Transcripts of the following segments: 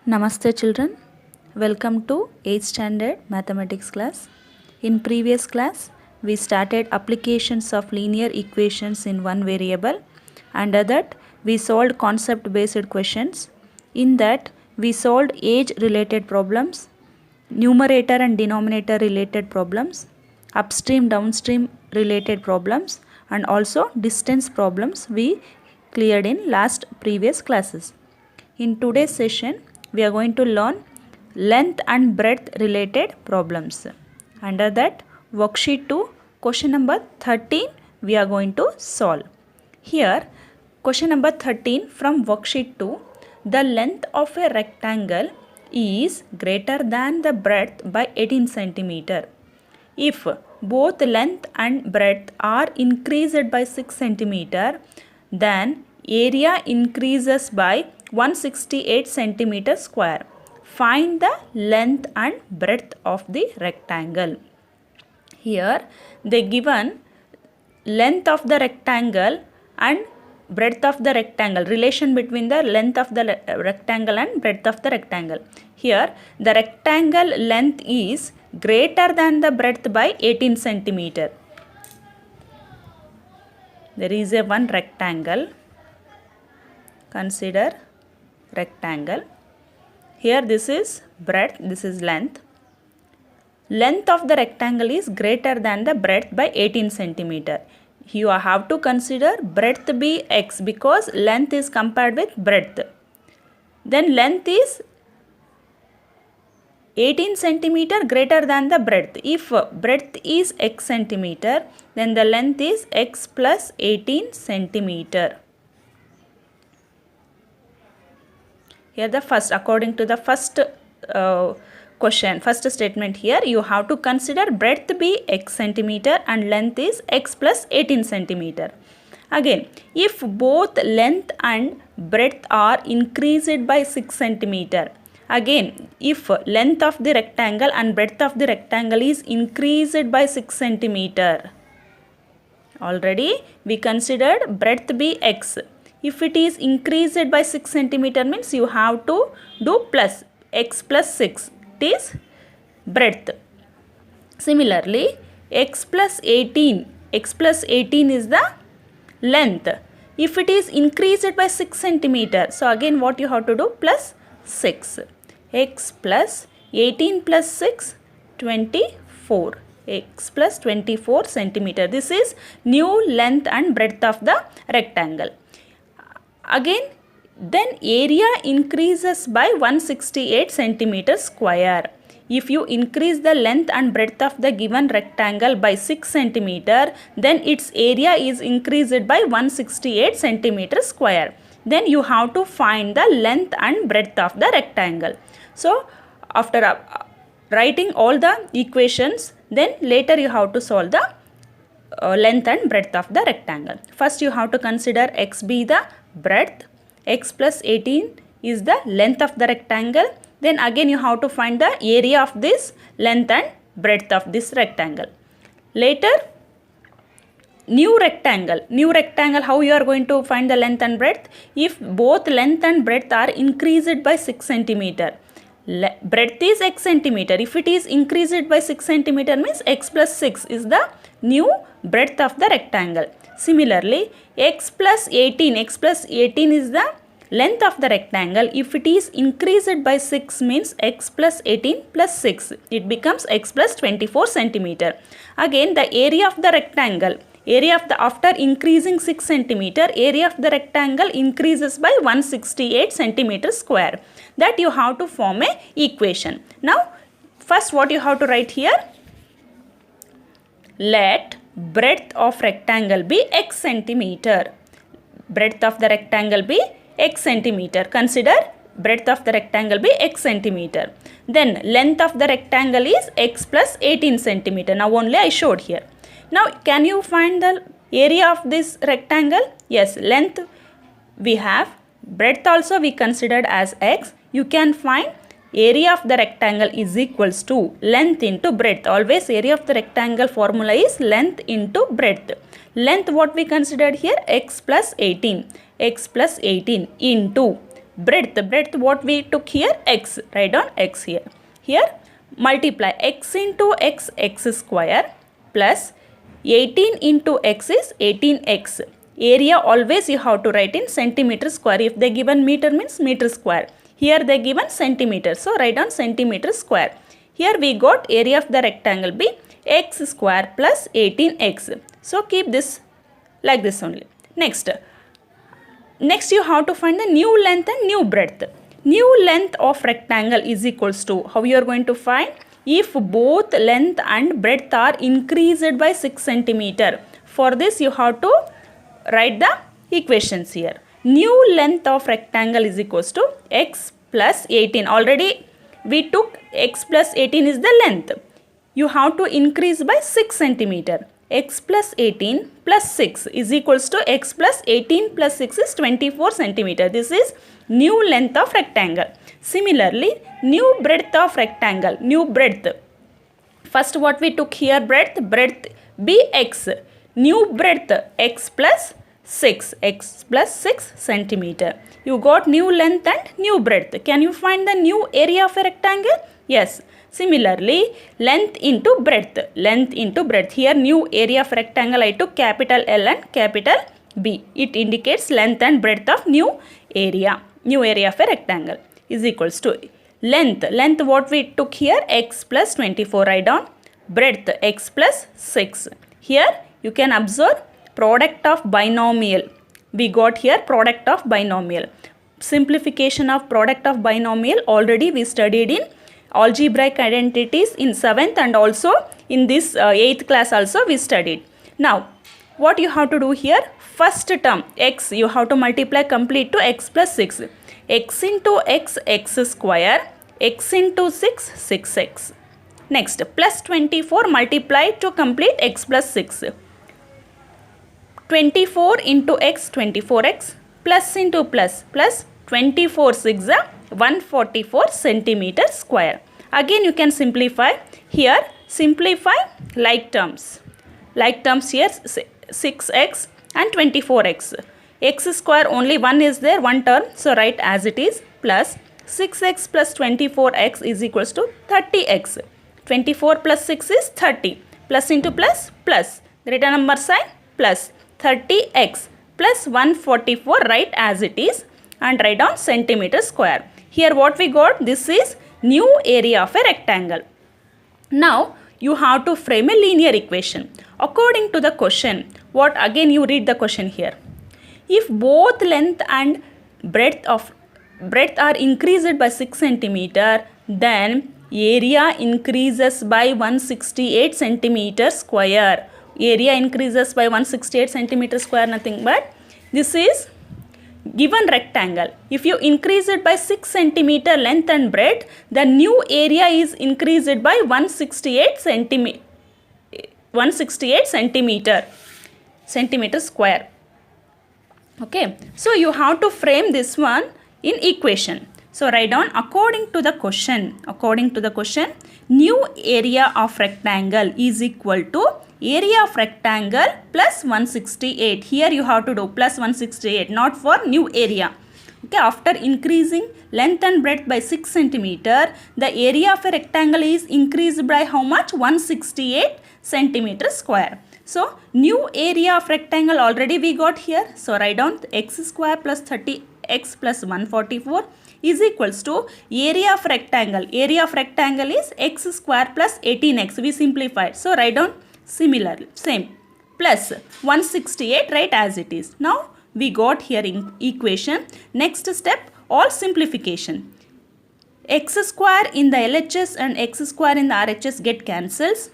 Namaste children, welcome to 8th standard mathematics class. In previous class, we started applications of linear equations in one variable. Under that, we solved concept based questions. In that, we solved age related problems, numerator and denominator related problems, upstream downstream related problems, and also distance problems we cleared in last previous classes. In today's session, we are going to learn length and breadth related problems. Under that, worksheet 2, question number 13 we are going to solve. Here, question number 13 from worksheet 2, the length of a rectangle is greater than the breadth by 18 centimeter. If both length and breadth are increased by 6 centimeter, then area increases by 168 centimeter square. Find the length and breadth of the rectangle. Here they given length of the rectangle and breadth of the rectangle, relation between the length of the rectangle and breadth of the rectangle. Here the rectangle length is greater than the breadth by 18 centimeter. There is a one rectangle. Consider rectangle. Here this is breadth, this is length. Length of the rectangle is greater than the breadth by 18 centimeter. You have to consider breadth be x because length is compared with breadth. Then length is 18 centimeter greater than the breadth. If breadth is x centimeter, then the length is x plus 18 centimeter. Here the first, according to the first question, first statement here, you have to consider breadth be x centimeter and length is x plus 18 centimeter. Again, if both length and breadth are increased by 6 centimeter, again, if length of the rectangle and breadth of the rectangle is increased by 6 centimeter, already we considered breadth be x. If it is increased by 6 centimeter means you have to do plus x plus 6. It is breadth. Similarly, x plus 18 is the length. If it is increased by 6 centimeter, so again what you have to do? Plus 6. X plus 18 plus 6, 24. X plus 24 centimeter. This is new length and breadth of the rectangle. Again, then area increases by 168 centimeter square. If you increase the length and breadth of the given rectangle by 6 centimeter, then its area is increased by 168 centimeter square. Then you have to find the length and breadth of the rectangle. So, after writing all the equations, then later you have to solve the length and breadth of the rectangle. First you have to consider x be the breadth, x plus 18 is the length of the rectangle. Then again you have to find the area of this length and breadth of this rectangle. Later, new rectangle, how you are going to find the length and breadth? If both length and breadth are increased by 6 centimeter, breadth is x centimeter. If it is increased by 6 centimeter means x plus 6 is the new breadth of the rectangle. Similarly, x plus 18 is the length of the rectangle. If it is increased by 6 means x plus 18 plus 6. It becomes x plus 24 centimeter. Again, the area of the rectangle, after increasing 6 centimeter, area of the rectangle increases by 168 centimeter square. That you have to form a equation. Now, first what you have to write here? Let breadth of rectangle be x centimeter. Breadth of the rectangle be x centimeter. Consider breadth of the rectangle be x centimeter. Then length of the rectangle is x plus 18 centimeter. Now only I showed here. Now can you find the area of this rectangle? Yes, length we have, breadth also we considered as x. You can find area of the rectangle is equals to length into breadth. Always area of the rectangle formula is length into breadth. Length what we considered here? X plus 18. X plus 18 into breadth what we took here, x, write down x here. Here multiply x into x, x square, plus 18 into x is 18x. Area always you have to write in centimeter square. If they given meter means meter square. Here they given centimeter. So write down centimeter square. Here we got area of the rectangle be x square plus 18x. So keep this like this only. Next you have to find the new length and new breadth. New length of rectangle is equals to, how you are going to find? If both length and breadth are increased by 6 centimeter. For this you have to write the equations here. New length of rectangle is equals to x plus 18. Already we took x plus 18 is the length. You have to increase by 6 centimeter. X plus 18 plus 6 is equals to x plus 18 plus 6 is 24 centimeter. This is new length of rectangle. Similarly, new breadth of rectangle, new breadth. First what we took here, breadth be x. New breadth x plus 6 centimeter. You got new length and new breadth. Can you find the new area of a rectangle? Yes. Similarly, length into breadth. Here new area of rectangle I took capital L and capital B. It indicates length and breadth of new area. New area of a rectangle is equals to length. Length what we took here, x plus 24, write down. Breadth x plus 6. Here you can observe product of binomial. We got here product of binomial. Simplification of product of binomial already we studied in algebraic identities in 7th and also in this 8th class also we studied. Now what you have to do here, first term x you have to multiply complete to x plus 6. X into x, x square, x into 6, 6x. Next plus 24 multiply to complete x plus 6. 24 into x, 24x, plus into plus 24 6 144 centimeter square. Again you can simplify. Here simplify like terms. Like terms here 6x and 24x. X square only one is there, one term. So write as it is, plus 6x plus 24x is equals to 30x. 24 plus 6 is 30. Plus into plus, greater number sign, plus 30x plus 144, write as it is and write down centimeter square. Here what we got, this is new area of a rectangle. Now you have to frame a linear equation. According to the question, what again you read the question here. If both length and breadth are increased by 6 centimeter, then area increases by 168 centimeter square. Area increases by 168 centimeter square, nothing but this is given rectangle. If you increase it by 6 centimeter length and breadth, the new area is increased by 168 centimeter square. Okay, so you have to frame this one in equation. So write down according to the question, new area of rectangle is equal to area of rectangle plus 168. Here you have to do plus 168, not for new area. Okay, after increasing length and breadth by 6 centimeter, the area of a rectangle is increased by how much? 168 centimeter square. So new area of rectangle already we got here. So write down x square plus 30x plus 144 is equals to area of rectangle. Area of rectangle is x square plus 18x. We simplified. So write down similarly, same, plus 168, write as it is. Now we got here in equation. Next step, all simplification. X square in the LHS and x square in the RHS get cancels.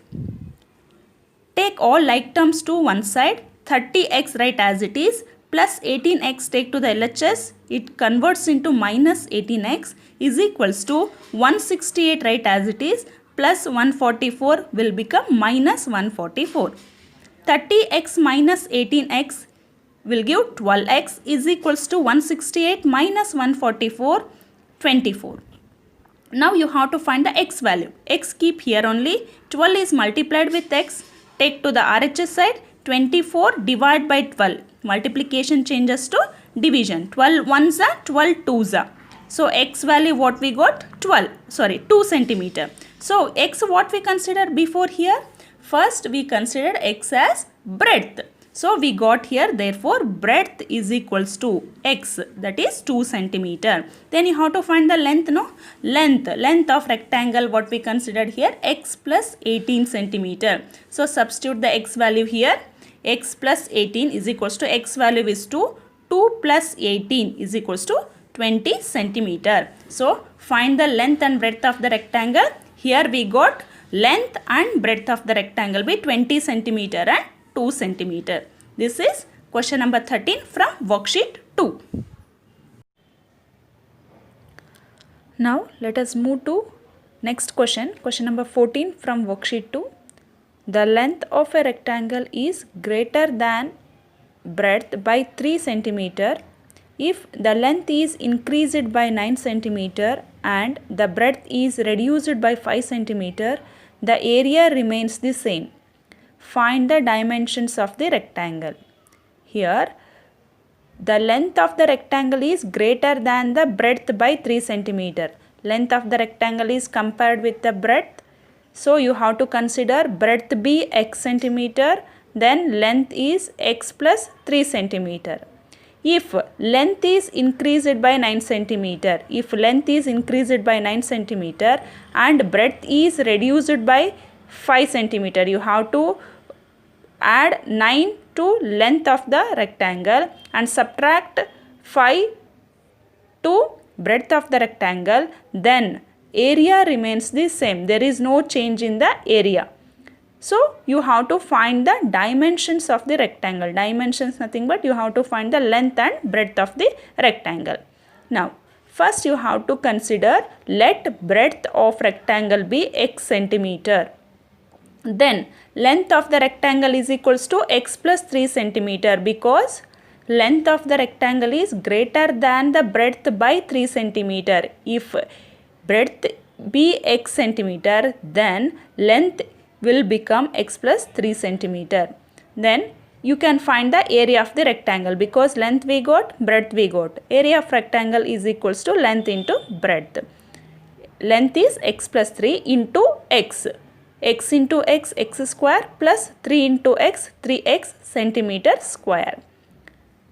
Take all like terms to one side. 30x write as it is, plus 18x take to the LHS. It converts into minus 18x is equals to 168 write as it is, plus 144 will become minus 144. 30x minus 18x will give 12x is equals to 168 minus 144, 24. Now you have to find the x value. X keep here only. 12 is multiplied with x. Take to the RHS side. 24 divide by 12. Multiplication changes to division. 12 ones are 12 twos are. So x value what we got? 2 centimeter. So x what we considered before here? First we considered x as breadth. So we got here, therefore breadth is equals to x, that is 2 centimeter. Then you have to find the length, no? Length of rectangle what we considered here, x plus 18 centimeter. So substitute the x value here. X plus 18 is equals to x value is 2. 2 plus 18 is equals to 20 centimeter. So find the length and breadth of the rectangle. Here we got length and breadth of the rectangle be 20 centimeter and 2 centimeter. This is question number 13 from worksheet 2. Now let us move to next question. Question number 14 from worksheet 2. The length of a rectangle is greater than breadth by 3 centimeter if the length is increased by 9 centimeter and the breadth is reduced by 5 centimeter. The area remains the same. Find the dimensions of the rectangle. Here the length of the rectangle is greater than the breadth by 3 centimeter. Length of the rectangle is compared with the breadth. So you have to consider breadth be x centimeter, then length is x plus 3 centimeter. If length is increased by 9 centimeter, and breadth is reduced by 5 centimeter, you have to add 9 to length of the rectangle and subtract 5 to breadth of the rectangle, then area remains the same. There is no change in the area. So you have to find the dimensions of the rectangle. Dimensions nothing but you have to find the length and breadth of the rectangle. Now first you have to consider let breadth of rectangle be x centimeter. Then length of the rectangle is equals to x plus 3 centimeter because length of the rectangle is greater than the breadth by 3 centimeter. If breadth be x centimeter, then length will become x plus 3 centimeter. Then you can find the area of the rectangle because length we got, breadth we got. Area of rectangle is equals to length into breadth. Length is x plus 3 into x. X into x, x square plus 3 into x, 3x centimeter square.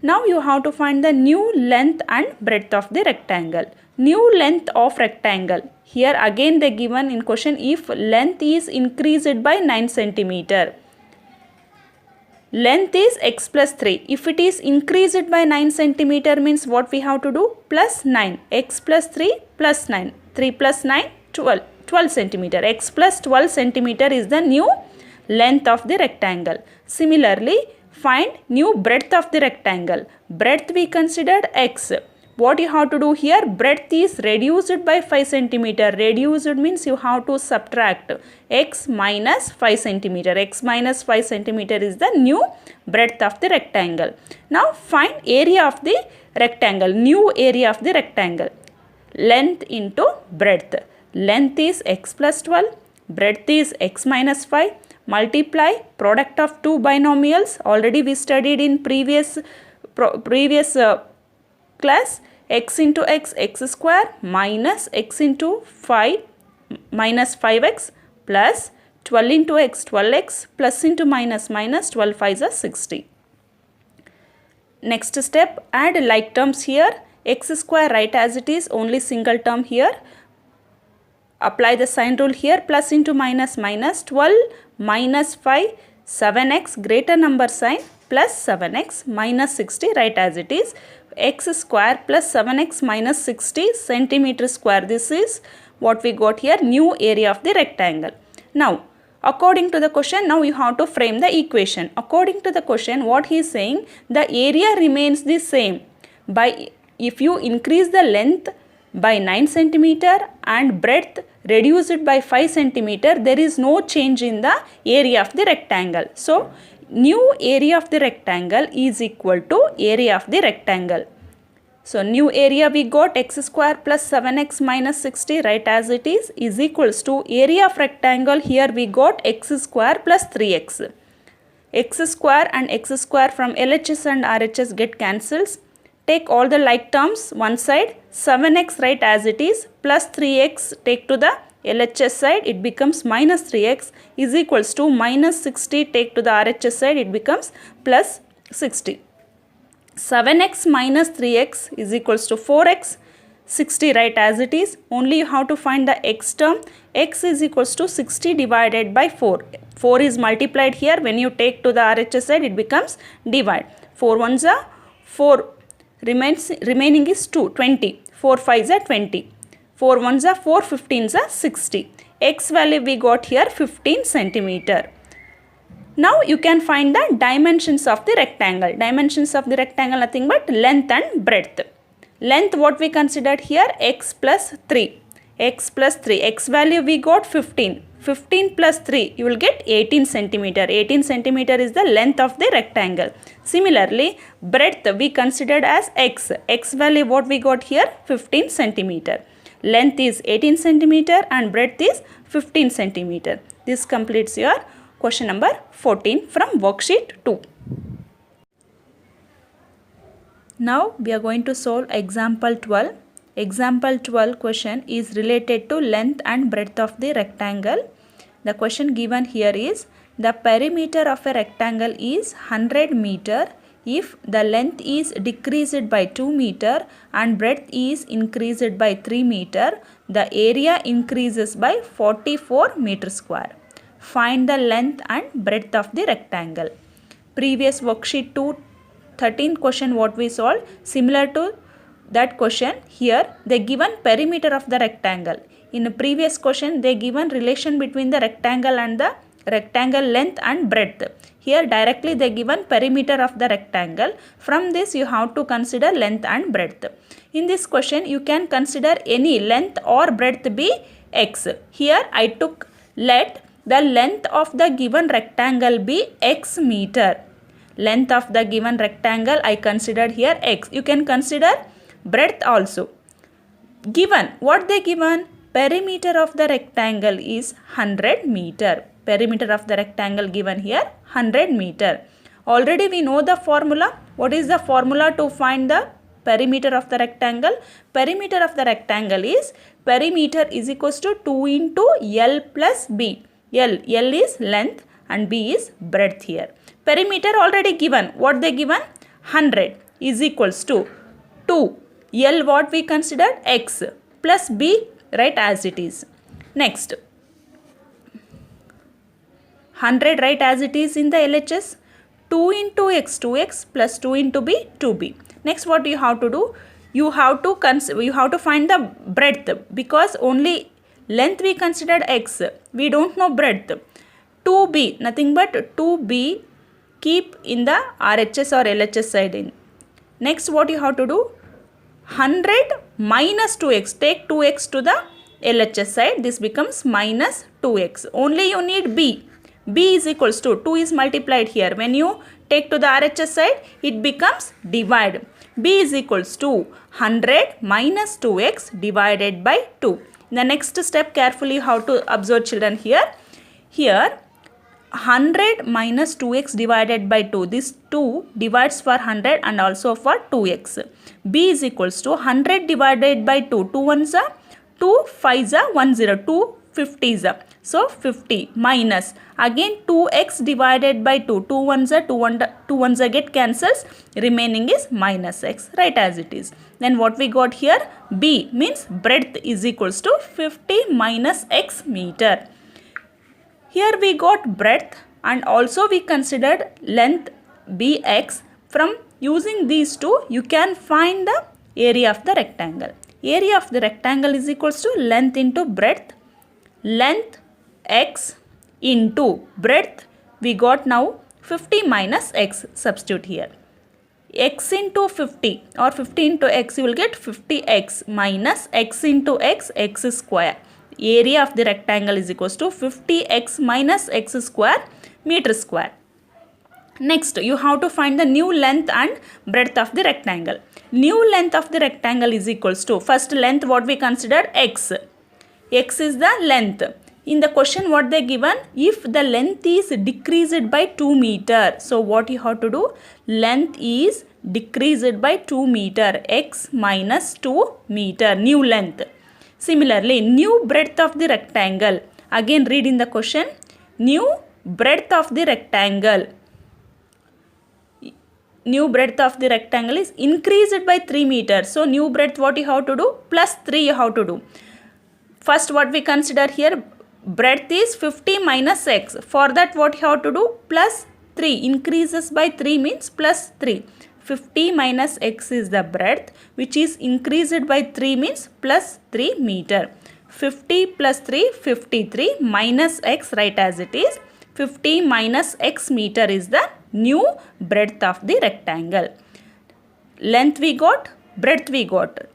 Now you have to find the new length and breadth of the rectangle. New length of rectangle. Here again they given in question if length is increased by 9 centimeter. Length is x plus 3. If it is increased by 9 centimeter means what we have to do? Plus 9. X plus 3 plus 9. 3 plus 9, 12 centimeter. X plus 12 centimeter is the new length of the rectangle. Similarly, find new breadth of the rectangle. Breadth we considered x. What you have to do here? Breadth is reduced by 5 centimeter. Reduced means you have to subtract x minus 5 centimeter. X minus 5 centimeter is the new breadth of the rectangle. Now find area of the rectangle. New area of the rectangle. Length into breadth. Length is x plus 12. Breadth is x minus 5. Multiply product of two binomials. Already we studied in previous class. X into x, x square minus x into 5 minus 5x plus 12 into x, 12x plus into minus 12 5 is 60. Next step, add like terms here. X square write as it is, only single term here. Apply the sign rule here, plus into minus 12 minus 5, 7x greater number sign plus 7x minus 60 write as it is. X square plus 7x minus 60 centimeter square. This is what we got here, new area of the rectangle. Now according to the question, now you have to frame the equation. According to the question, what he is saying, the area remains the same by if you increase the length by 9 centimeter and breadth reduced by 5 centimeter, there is no change in the area of the rectangle. So new area of the rectangle is equal to area of the rectangle. So new area we got x square plus 7x minus 60 right as it is equals to area of rectangle. Here we got x square plus 3x. X square and x square from LHS and RHS get cancels. take all the like terms one side, 7x write as it is, plus 3x take to the LHS side, it becomes minus 3x is equals to minus 60 take to the RHS side, it becomes plus 60. 7x minus 3x is equals to 4x, 60 write as it is, only you have to find the x term, x is equals to 60 divided by 4. 4 is multiplied here, when you take to the RHS side, it becomes divide. 4 ones are 4, remaining is 2, 20, 4 5s are 20, 4 ones are 4, 15s are 60. X value we got here 15 centimeter. Now you can find the dimensions of the rectangle. Dimensions of the rectangle nothing but length and breadth. Length what we considered here, x plus 3. X plus 3. X value we got 15. 15 plus 3 you will get 18 centimeter. 18 centimeter is the length of the rectangle. Similarly, breadth we considered as x. X value what we got here 15 centimeter. Length is 18 centimeter and breadth is 15 centimeter. This completes your question number 14 from worksheet 2. Now we are going to solve example 12. Example 12 question is related to length and breadth of the rectangle. The question given here is, the perimeter of a rectangle is 100 meter if the length is decreased by 2 meter and breadth is increased by 3 meter, the area increases by 44 meter square. Find the length and breadth of the rectangle. Previous worksheet 2 13th question what we solved, similar to that question, here they given perimeter of the rectangle. In the previous question they given relation between the rectangle and the rectangle length and breadth. Here directly they given perimeter of the rectangle. From this you have to consider length and breadth. In this question you can consider any length or breadth be x. Here I took, let the length of the given rectangle be x meter. Length of the given rectangle I considered here x. You can consider breadth also. Given, what they given? Perimeter of the rectangle is 100 meter. Perimeter of the rectangle given here 100 meter. Already we know the formula. What is the formula to find the perimeter of the rectangle? Perimeter of the rectangle is, perimeter is equals to 2 into L plus B. L is length and B is breadth here. Perimeter already given. What they given? 100 is equals to 2. L what we considered? X plus B, right as it is. Next, 100 right as it is in the LHS. 2 into x, 2x plus 2 into b, 2b. Next what you have to do? You have to find the breadth, because only length we considered x. We don't know breadth. 2b, nothing but 2b keep in the RHS or LHS side in. Next what you have to do? 100 minus 2x. Take 2x to the LHS side. This becomes minus 2x. Only you need b. B is equals to 2 is multiplied here. When you take to the RHS side, it becomes divide. B is equals to 100 minus 2x divided by 2. The next step, carefully how to observe children here. Here 100 minus 2x divided by 2. This 2 divides for 100 and also for 2x. B is equals to 100 divided by 2. 2 ones are 2, 5s are 10, 2 50s are. So 50 minus again 2x divided by 2. 2 ones are 2 ones are get cancels. Remaining is minus x, right as it is. Then what we got here? B means breadth is equals to 50 minus x meter. Here we got breadth and also we considered length bx. From using these two, you can find the area of the rectangle. Area of the rectangle is equals to length into breadth. Length x into breadth, we got now 50 minus x, substitute here. X into 50 or 50 into x, you will get 50x minus x into x, x square. Area of the rectangle is equals to 50x minus x square meter square. Next, you have to find the new length and breadth of the rectangle. New length of the rectangle is equals to, first length what we considered x. X is the length. In the question what they given? If the length is decreased by 2 meter. So what you have to do? Length is decreased by 2 meter, x minus 2 meter, new length. Similarly, new breadth of the rectangle. Again read in the question, new breadth of the rectangle. New breadth of the rectangle is increased by 3 meters. So, new breadth what you have to do? Plus 3 you have to do. First what we consider here, breadth is 50 minus x. For that what you have to do? Plus 3. Increases by 3 means plus 3. 50 minus x is the breadth, which is increased by 3 means plus 3 meter. 50 plus 3, 53 minus x, write as it is. 50 minus x meter is the new breadth of the rectangle. Length we got, breadth we got.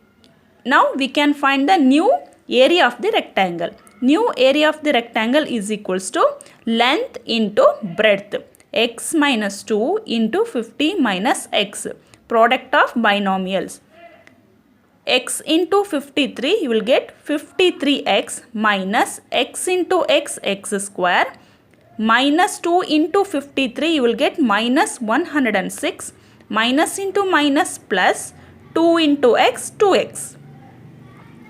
Now we can find the new area of the rectangle. New area of the rectangle is equals to length into breadth. X minus 2 into 50 minus x. Product of binomials. X into 53, you will get 53x minus x into x square. Minus 2 into 53, you will get minus 106. Minus into minus plus 2 into x, 2x.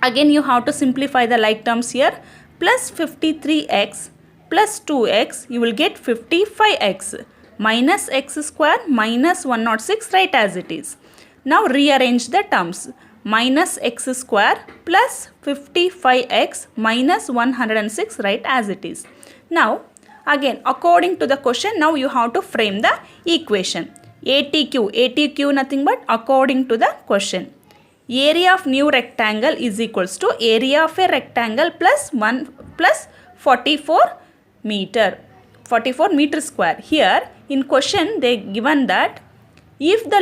Again you have to simplify the like terms here. Plus 53x plus 2x, you will get 55x. Minus x square minus 106, write as it is. Now rearrange the terms. Minus x square plus 55x minus 106, write as it is. Now again according to the question, now you have to frame the equation. ATQ nothing but according to the question. Area of new rectangle is equals to area of a rectangle plus 1 plus 44 meter square. Here in question they given that if the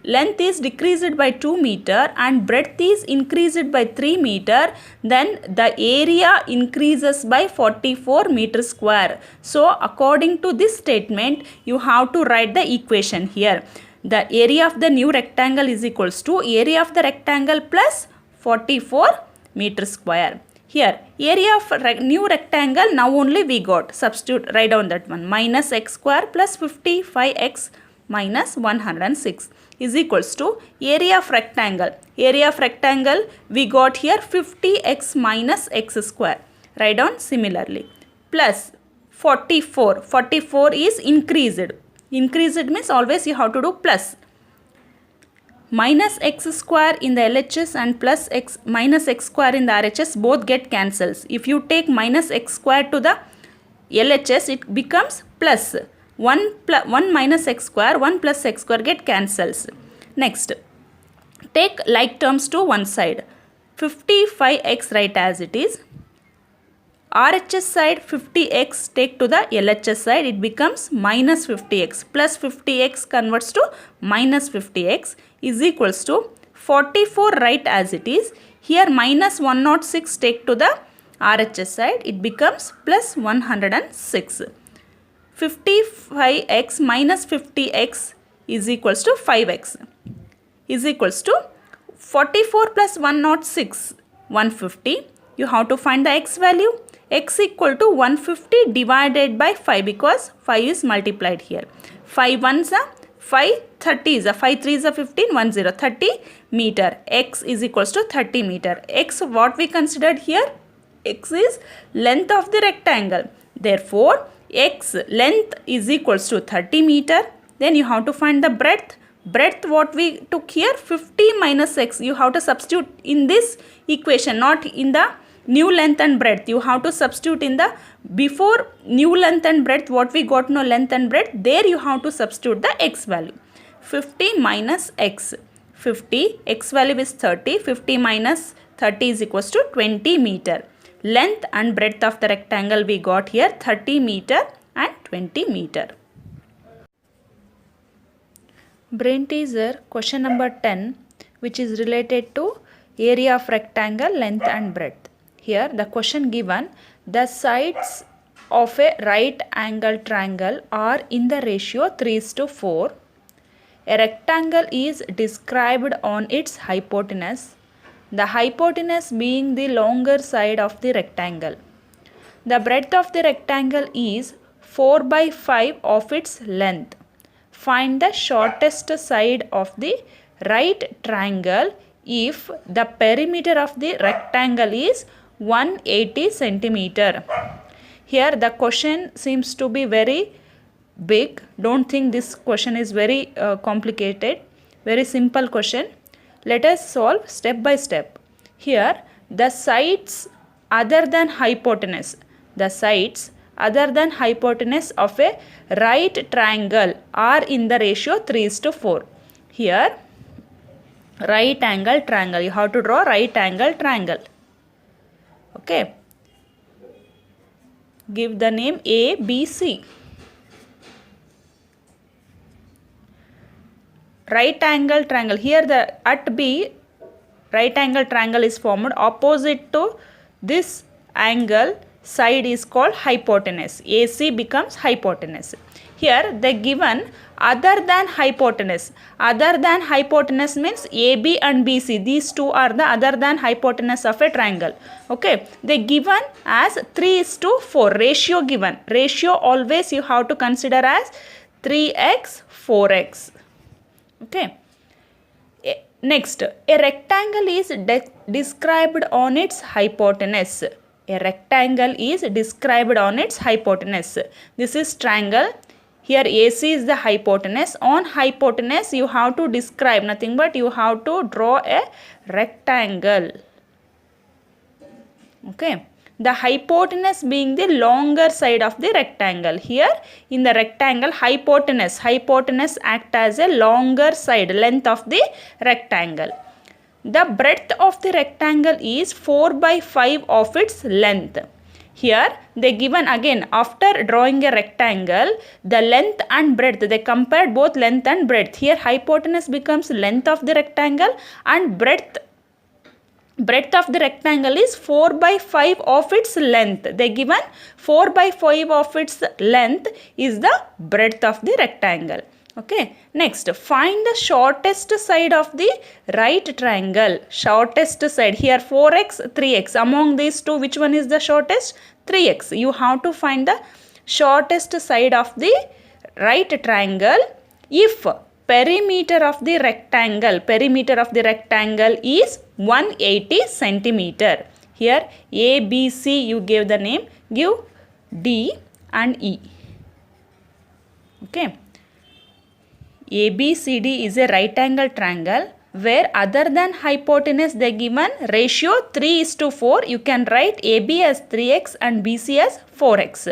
length is decreased by 2 meter and breadth is increased by 3 meter, then the area increases by 44 meter square. So according to this statement, you have to write the equation here. The area of the new rectangle is equals to area of the rectangle plus 44 meter square. Here area of new rectangle, now only we got, substitute, write down that one, minus x square plus 55x minus 106 is equals to area of rectangle. Area of rectangle we got here 50x minus x square. Write down similarly. Plus 44. 44 is increased. Increased means always you have to do plus. Minus x square in the LHS and plus x minus x square in the RHS both get cancels. If you take minus x square to the LHS, it becomes plus. 1 minus x square, 1 plus x square get cancels. Next, take like terms to one side. 55x write as it is. RHS side 50x take to the LHS side, it becomes minus 50x. Plus 50x converts to minus 50x is equals to 44 write as it is. Here minus 106 take to the RHS side, it becomes plus 106. 55x minus 50x is equals to 5x is equals to 44 plus 106, 150. You have to find the x value. X equal to 150 divided by 5 because 5 is multiplied here. 5 ones are 5, 30 is a 5 3 is a 15, 10, 30 meter. X is equals to 30 meter. X what we considered here? X is length of the rectangle. Therefore, x length is equals to 30 meter. Then you have to find the breadth. Breadth what we took here 50 minus x. You have to substitute in this equation, not in the new length and breadth. You have to substitute in the before new length and breadth what we got no length and breadth. There you have to substitute the x value. 50 minus x. 50 x value is 30. 50 minus 30 is equals to 20 meter. Length and breadth of the rectangle we got here 30 meter and 20 meter. Brain teaser question number 10, which is related to area of rectangle, length and breadth. Here the question given, the sides of a right angle triangle are in the ratio 3:4. A rectangle is described on its hypotenuse, the hypotenuse being the longer side of the rectangle. The breadth of the rectangle is 4/5 of its length. find the shortest side of the right triangle if the perimeter of the rectangle is 180 centimeter. Here the question seems to be very big. Don't think this question is very complicated. Very simple question. Let us solve step by step. Here the sides other than hypotenuse, the sides other than hypotenuse of a right triangle are in the ratio 3:4. Here right angle triangle, you have to draw right angle triangle. Okay, give the name ABC. Right angle triangle, here the at B right angle triangle is formed. Opposite to this angle side is called hypotenuse. AC becomes hypotenuse. Here they given other than hypotenuse. Other than hypotenuse means AB and BC. These two are the other than hypotenuse of a triangle. Okay, they given as 3:4 ratio given. Ratio always you have to consider as 3x 4x. Okay. Next, a rectangle is described on its hypotenuse. A rectangle is described on its hypotenuse. This is triangle. Here AC is the hypotenuse. On hypotenuse you have to describe nothing but you have to draw a rectangle. Okay. The hypotenuse being the longer side of the rectangle. Here in the rectangle hypotenuse act as a longer side, length of the rectangle. The breadth of the rectangle is 4/5 of its length. Here they given again after drawing a rectangle, the length and breadth, they compared both length and breadth. Here hypotenuse becomes length of the rectangle and breadth of the rectangle is 4/5 of its length. They given 4/5 of its length is the breadth of the rectangle. Okay. Next, find the shortest side of the right triangle. Shortest side. Here 4x, 3x. Among these two, which one is the shortest? 3x. You have to find the shortest side of the right triangle if perimeter of the rectangle is 180 centimeter. Here A, B, C you gave the name, give D and E. Okay. ABCD is a right angle triangle where other than hypotenuse they given ratio 3:4. You can write AB as 3x and BC as 4x.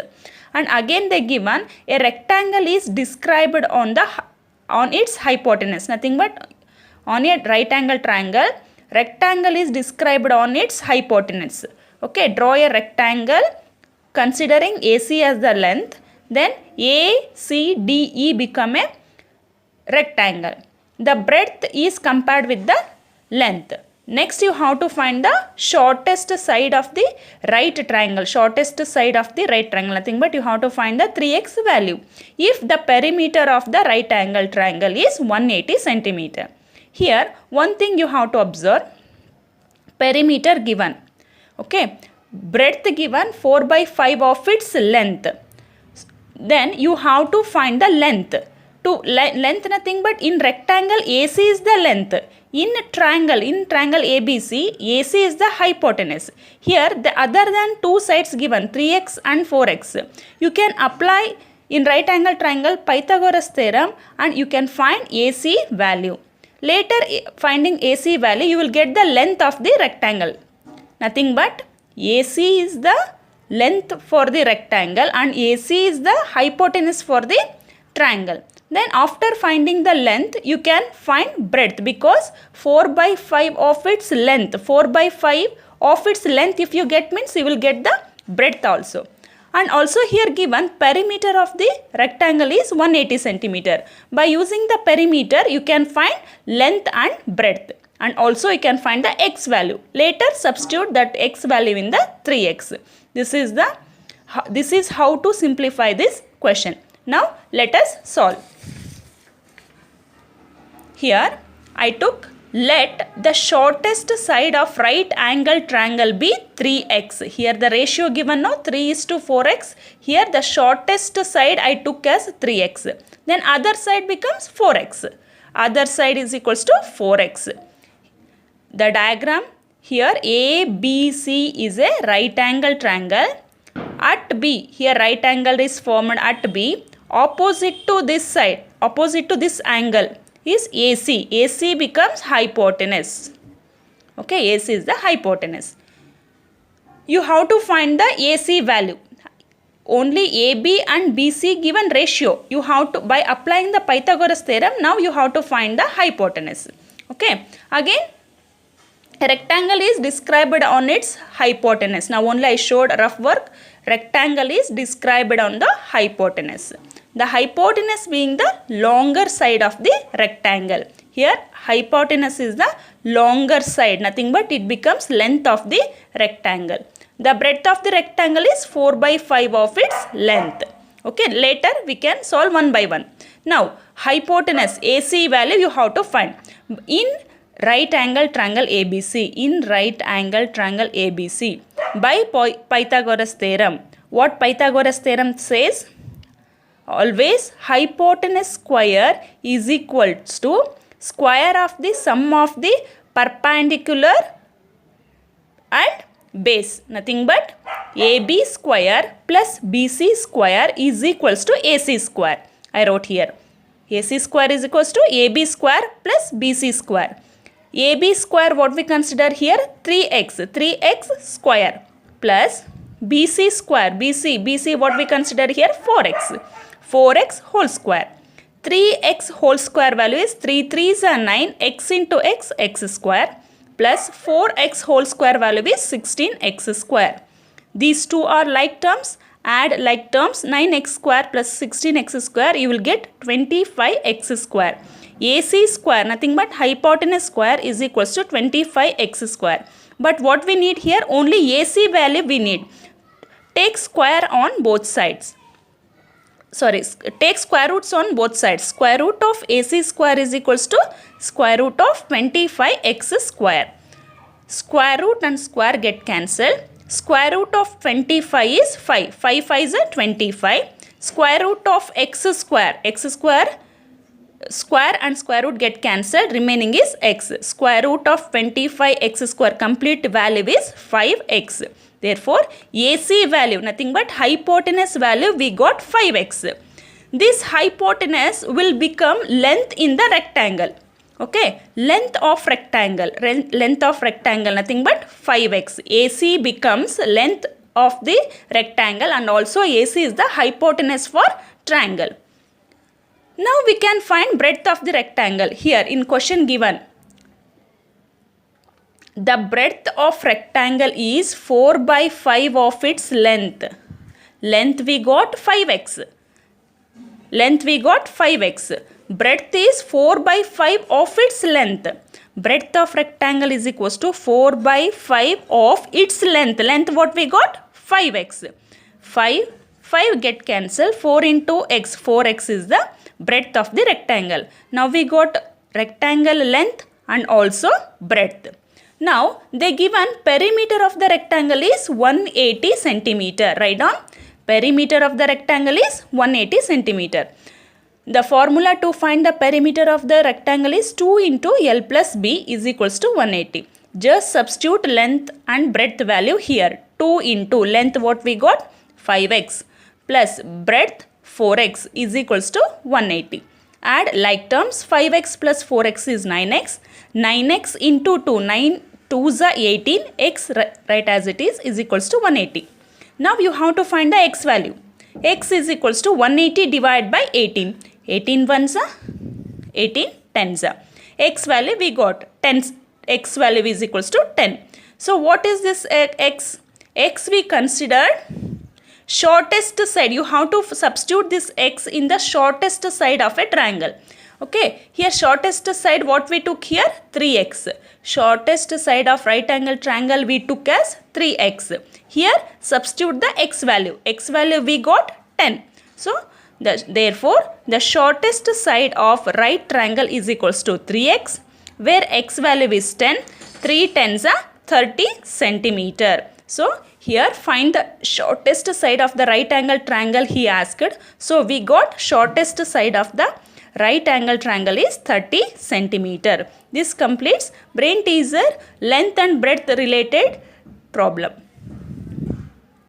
And again they given a rectangle is described on its hypotenuse. Nothing but on a right angle triangle, rectangle is described on its hypotenuse. Okay, draw a rectangle considering AC as the length. Then ACDE become a rectangle. The breadth is compared with the length. Next you have to find the shortest side of the right triangle. Shortest side of the right triangle. Nothing but you have to find the 3x value. If the perimeter of the right angle triangle is 180 centimeter. Here one thing you have to observe. Perimeter given. Okay. Breadth given 4/5 of its length. Then you have to find the length. Length nothing but in rectangle AC is the length. In triangle ABC, AC is the hypotenuse. Here the other than two sides given 3x and 4x. You can apply in right angle triangle Pythagoras theorem and you can find AC value. Later finding AC value you will get the length of the rectangle. Nothing but AC is the length for the rectangle and AC is the hypotenuse for the triangle. Then after finding the length you can find breadth because 4/5 of its length. 4/5 of its length if you get means you will get the breadth also. And also here given perimeter of the rectangle is 180 centimeter. By using the perimeter you can find length and breadth. And also you can find the x value. Later substitute that x value in the 3x. This is how to simplify this question. Now let us solve. Here I took let the shortest side of right angle triangle be 3x. Here the ratio given now 3:4x. Here the shortest side I took as 3x. Then other side becomes 4x. Other side is equals to 4x. The diagram here ABC is a right angle triangle. At B, here right angle is formed at B. Opposite to this side, opposite to this angle is AC. AC becomes hypotenuse. Okay, AC is the hypotenuse. You have to find the AC value. Only AB and BC given ratio. You have to, by applying the Pythagoras theorem, now you have to find the hypotenuse. Okay, again a rectangle is described on its hypotenuse. Now only I showed rough work. Rectangle is described on the hypotenuse. The hypotenuse being the longer side of the rectangle. Here hypotenuse is the longer side, nothing but it becomes length of the rectangle. The breadth of the rectangle is 4/5 of its length. Okay, later we can solve one by one. Now hypotenuse AC value you have to find. In right angle triangle ABC, in right angle triangle ABC, by Pythagoras theorem. What Pythagoras theorem says? Always hypotenuse square is equals to square of the sum of the perpendicular and base. Nothing but AB square plus BC square is equals to AC square. I wrote here. AC square is equals to AB square plus BC square. AB square what we consider here 3x square plus BC square BC what we consider here 4x whole square. 3x whole square value is 3 3s are 9 x into x square plus 4x whole square value is 16x square. These two are like terms. Add like terms 9x square plus 16x square you will get 25x square. AC square nothing but hypotenuse square is equals to 25x square. But what we need here only AC value we need. Take square on both sides. Sorry, take square roots on both sides. Square root of AC square is equals to square root of 25x square. Square root and square get cancelled. Square root of 25 is 5. 5 5 is 25. Square root of x square square and square root get cancelled, remaining is x. Square root of 25x square complete value is 5x. Therefore, AC value nothing but hypotenuse value we got 5x. This hypotenuse will become length in the rectangle. Okay, length of rectangle nothing but 5x. AC becomes length of the rectangle and also AC is the hypotenuse for triangle. Now we can find breadth of the rectangle. Here in question given, the breadth of rectangle is 4/5 of its length. Length we got 5x. Breadth is 4/5 of its length. Breadth of rectangle is equals to 4/5 of its length. Length what we got? 5x. 5 get cancelled. 4 into x. 4x is the breadth of the rectangle. Now we got rectangle length and also breadth. Now they given perimeter of the rectangle is 180 centimeter. Write down. Perimeter of the rectangle is 180 centimeter. The formula to find the perimeter of the rectangle is 2 into L plus B is equals to 180. Just substitute length and breadth value here. 2 into length what we got? 5x plus breadth 4x is equals to 180. Add like terms 5x plus 4x is 9x. 9x into 2. 9 2s are 18. X right as it is equals to 180. Now you have to find the x value. X is equals to 180 divided by 18. 18 ones are 18 tens are. X value we got 10. X value is equals to 10. So what is this x? X we considered shortest side. You have to substitute this x in the shortest side of a triangle. Okay, here shortest side what we took here? 3x. Shortest side of right angle triangle we took as 3x. Here substitute the x value. X value we got 10. So therefore the shortest side of right triangle is equals to 3x where x value is 10, 3 tens are 30 centimeter. So here find the shortest side of the right angle triangle he asked. So we got shortest side of the right angle triangle is 30 centimeter. This completes brain teaser length and breadth related problem.